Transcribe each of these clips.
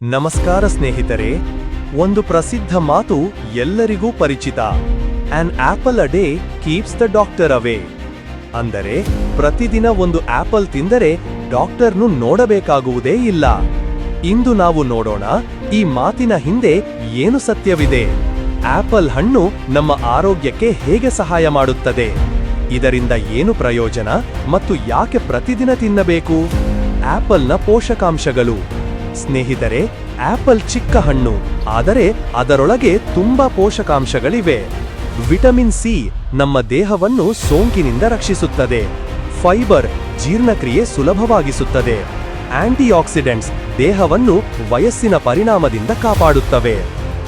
ನಮಸ್ಕಾರ ಸ್ನೇಹಿತರೆ. ಒಂದು ಪ್ರಸಿದ್ಧ ಮಾತು ಎಲ್ಲರಿಗೂ ಪರಿಚಿತ. On apple a day keeps the doctor away. ಅಂದರೆ ಪ್ರತಿದಿನ ಒಂದು ಆಪಲ್ ತಿಂದರೆ ಡಾಕ್ಟರ್ನು ನೋಡಬೇಕಾಗುವುದೇ ಇಲ್ಲ. ಇಂದು ನಾವು ನೋಡೋಣ ಈ ಮಾತಿನ ಹಿಂದೆ ಏನು ಸತ್ಯವಿದೆ. ಆಪಲ್ ಹಣ್ಣು ನಮ್ಮ ಆರೋಗ್ಯಕ್ಕೆ ಹೇಗೆ ಸಹಾಯ ಮಾಡುತ್ತದೆ, ಇದರಿಂದ ಏನು ಪ್ರಯೋಜನ ಮತ್ತು ಯಾಕೆ ಪ್ರತಿದಿನ ತಿನ್ನಬೇಕು. ಆಪಲ್ನ ಪೋಷಕಾಂಶಗಳು. ಸ್ನೇಹಿತರೆ, ಆಪಲ್ ಚಿಕ್ಕ ಹಣ್ಣು, ಆದರೆ ಅದರೊಳಗೆ ತುಂಬಾ ಪೋಷಕಾಂಶಗಳಿವೆ. ವಿಟಮಿನ್ ಸಿ ನಮ್ಮ ದೇಹವನ್ನು ಸೋಂಕಿನಿಂದ ರಕ್ಷಿಸುತ್ತದೆ. ಫೈಬರ್ ಜೀರ್ಣಕ್ರಿಯೆ ಸುಲಭವಾಗಿಸುತ್ತದೆ. ಆಂಟಿಆಕ್ಸಿಡೆಂಟ್ಸ್ ದೇಹವನ್ನು ವಯಸ್ಸಿನ ಪರಿಣಾಮದಿಂದ ಕಾಪಾಡುತ್ತವೆ.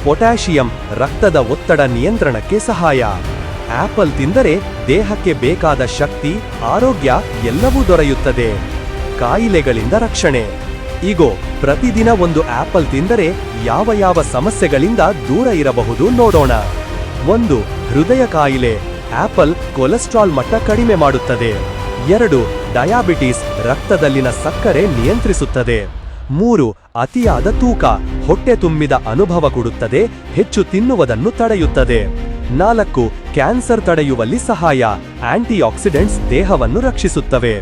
ಪೊಟ್ಯಾಷಿಯಂ ರಕ್ತದ ಒತ್ತಡ ನಿಯಂತ್ರಣಕ್ಕೆ ಸಹಾಯ. ಆಪಲ್ ತಿಂದರೆ ದೇಹಕ್ಕೆ ಬೇಕಾದ ಶಕ್ತಿ, ಆರೋಗ್ಯ ಎಲ್ಲವೂ ದೊರೆಯುತ್ತದೆ. ಕಾಯಿಲೆಗಳಿಂದ ರಕ್ಷಣೆ. ಈಗೋ ಪ್ರತಿದಿನ ಒಂದು ಆಪಲ್ ತಿಂದರೆ ಯಾವ ಯಾವ ಸಮಸ್ಯೆಗಳಿಂದ ದೂರ ಇರಬಹುದು ನೋಡೋಣ. 1. ಹೃದಯ ಕಾಯಿಲೆ. ಆಪಲ್ ಕೊಲೆಸ್ಟ್ರಾಲ್ ಮಟ್ಟ ಕಡಿಮೆ ಮಾಡುತ್ತದೆ. 2. ಡಯಾಬಿಟಿಸ್ ರಕ್ತದಲ್ಲಿನ ಸಕ್ಕರೆ ನಿಯಂತ್ರಿಸುತ್ತದೆ. 3. ಅತಿಯಾದ ತೂಕ ಹೊಟ್ಟೆ ತುಂಬಿದ ಅನುಭವ ಕೊಡುತ್ತದೆ, ಹೆಚ್ಚು ತಿನ್ನುವುದನ್ನು ತಡೆಯುತ್ತದೆ. 4. ಕ್ಯಾನ್ಸರ್ ತಡೆಯುವಲ್ಲಿ ಸಹಾಯ. ಆಂಟಿಆಕ್ಸಿಡೆಂಟ್ಸ್ ದೇಹವನ್ನು ರಕ್ಷಿಸುತ್ತವೆ.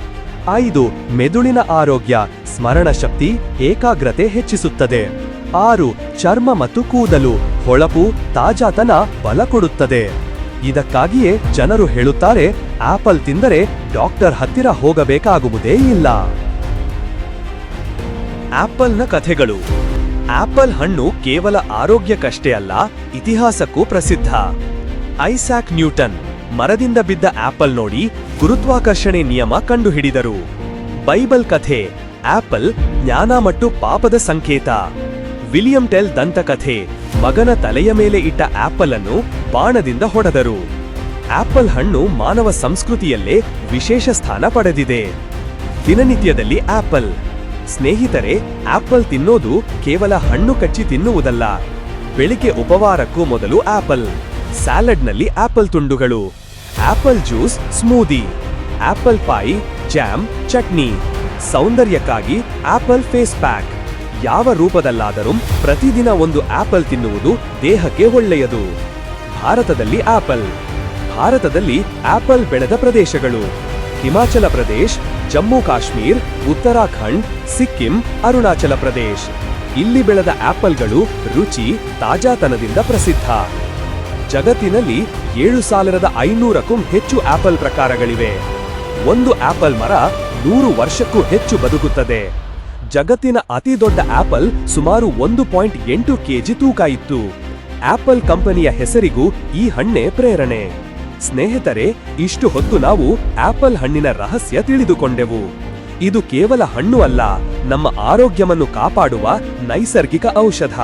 5. ಮೆದುಳಿನ ಆರೋಗ್ಯ, ಸ್ಮರಣ ಶಕ್ತಿ, ಏಕಾಗ್ರತೆ ಹೆಚ್ಚಿಸುತ್ತದೆ. 6. ಚರ್ಮ ಮತ್ತು ಕೂದಲು, ಹೊಳಪು, ತಾಜಾತನ ಬಲ ಕೊಡುತ್ತದೆ. ಇದಕ್ಕಾಗಿಯೇ ಜನರು ಹೇಳುತ್ತಾರೆ, ಆಪಲ್ ತಿಂದರೆ ಡಾಕ್ಟರ್ ಹತ್ತಿರ ಹೋಗಬೇಕಾಗುವುದೇ ಇಲ್ಲ. ಆಪಲ್ನ ಕಥೆಗಳು. ಆಪಲ್ ಹಣ್ಣು ಕೇವಲ ಆರೋಗ್ಯಕ್ಕಷ್ಟೇ ಅಲ್ಲ, ಇತಿಹಾಸಕ್ಕೂ ಪ್ರಸಿದ್ಧ. ಐಸಾಕ್ ನ್ಯೂಟನ್ ಮರದಿಂದ ಬಿದ್ದ ಆಪಲ್ ನೋಡಿ ಗುರುತ್ವಾಕರ್ಷಣೆ ನಿಯಮ ಕಂಡುಹಿಡಿದರು. ಬೈಬಲ್ ಕಥೆ. ಆಪಲ್ ಜ್ಞಾನ ಮತ್ತು ಪಾಪದ ಸಂಕೇತ. ವಿಲಿಯಂ ಟೆಲ್ ದಂತಕಥೆ. ಮಗನ ತಲೆಯ ಮೇಲೆ ಇಟ್ಟ ಆಪಲ್ ಅನ್ನು ಬಾಣದಿಂದ ಹೊಡೆದರು. ಆಪಲ್ ಹಣ್ಣು ಮಾನವ ಸಂಸ್ಕೃತಿಯಲ್ಲೇ ವಿಶೇಷ ಸ್ಥಾನ ಪಡೆದಿದೆ. ದಿನನಿತ್ಯದಲ್ಲಿ ಆಪಲ್. ಸ್ನೇಹಿತರೆ, ಆಪಲ್ ತಿನ್ನೋದು ಕೇವಲ ಹಣ್ಣು ಕಚ್ಚಿ ತಿನ್ನುವುದಲ್ಲ. ಬೆಳಿಗ್ಗೆ ಉಪವಾರಕ್ಕೂ ಮೊದಲು ಆಪಲ್. ಸ್ಯಾಲಡ್ನಲ್ಲಿ ಆಪಲ್ ತುಂಡುಗಳು. Apple juice, smoothie. Apple pie, jam, chutney. ಸೌಂದರ್ಯಕ್ಕಾಗಿ ಆಪಲ್ ಫೇಸ್ ಪ್ಯಾಕ್. ಯಾವ ರೂಪದಲ್ಲಾದರೂ ಪ್ರತಿದಿನ ಒಂದು ಆಪಲ್ ತಿನ್ನುವುದು ದೇಹಕ್ಕೆ ಒಳ್ಳೆಯದು. ಭಾರತದಲ್ಲಿ ಆಪಲ್. ಭಾರತದಲ್ಲಿ ಆಪಲ್ ಬೆಳೆದ ಪ್ರದೇಶಗಳು: ಹಿಮಾಚಲ ಪ್ರದೇಶ್, ಜಮ್ಮು ಕಾಶ್ಮೀರ್, ಉತ್ತರಾಖಂಡ್, ಸಿಕ್ಕಿಂ, ಅರುಣಾಚಲ ಪ್ರದೇಶ್. ಇಲ್ಲಿ ಬೆಳೆದ ಆಪಲ್ಗಳು ರುಚಿ, ತಾಜಾತನದಿಂದ ಪ್ರಸಿದ್ಧ. ಜಗತ್ತಿನಲ್ಲಿ 7,500ಕ್ಕೂ ಹೆಚ್ಚು ಆಪಲ್ ಪ್ರಕಾರಗಳಿವೆ. ಒಂದು ಆಪಲ್ ಮರ 100 ವರ್ಷಕ್ಕೂ ಹೆಚ್ಚು ಬದುಕುತ್ತದೆ. ಜಗತ್ತಿನ ಅತಿ ದೊಡ್ಡ ಆಪಲ್ ಸುಮಾರು 1.8 ಕೆಜಿ ತೂಕ ಇತ್ತು. ಆಪಲ್ ಕಂಪನಿಯ ಹೆಸರಿಗೂ ಈ ಹಣ್ಣೆ ಪ್ರೇರಣೆ. ಸ್ನೇಹಿತರೆ, ಇಷ್ಟು ಹೊತ್ತು ನಾವು ಆಪಲ್ ಹಣ್ಣಿನ ರಹಸ್ಯ ತಿಳಿದುಕೊಂಡೆವು. ಇದು ಕೇವಲ ಹಣ್ಣು ಅಲ್ಲ, ನಮ್ಮ ಆರೋಗ್ಯವನ್ನು ಕಾಪಾಡುವ ನೈಸರ್ಗಿಕ ಔಷಧ.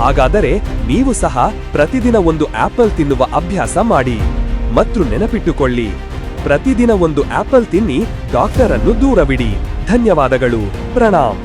ಹಾಗಾದರೆ ನೀವು ಸಹ ಪ್ರತಿದಿನ ಒಂದು ಆಪಲ್ ತಿನ್ನುವ ಅಭ್ಯಾಸ ಮಾಡಿ. ಮತ್ತು ನೆನಪಿಟ್ಟುಕೊಳ್ಳಿ, ಪ್ರತಿದಿನ ಒಂದು ಆಪಲ್ ತಿನ್ನಿ, ಡಾಕ್ಟರ್ ಅನ್ನು ದೂರವಿಡಿ. ಧನ್ಯವಾದಗಳು. ಪ್ರಣಾಮ್.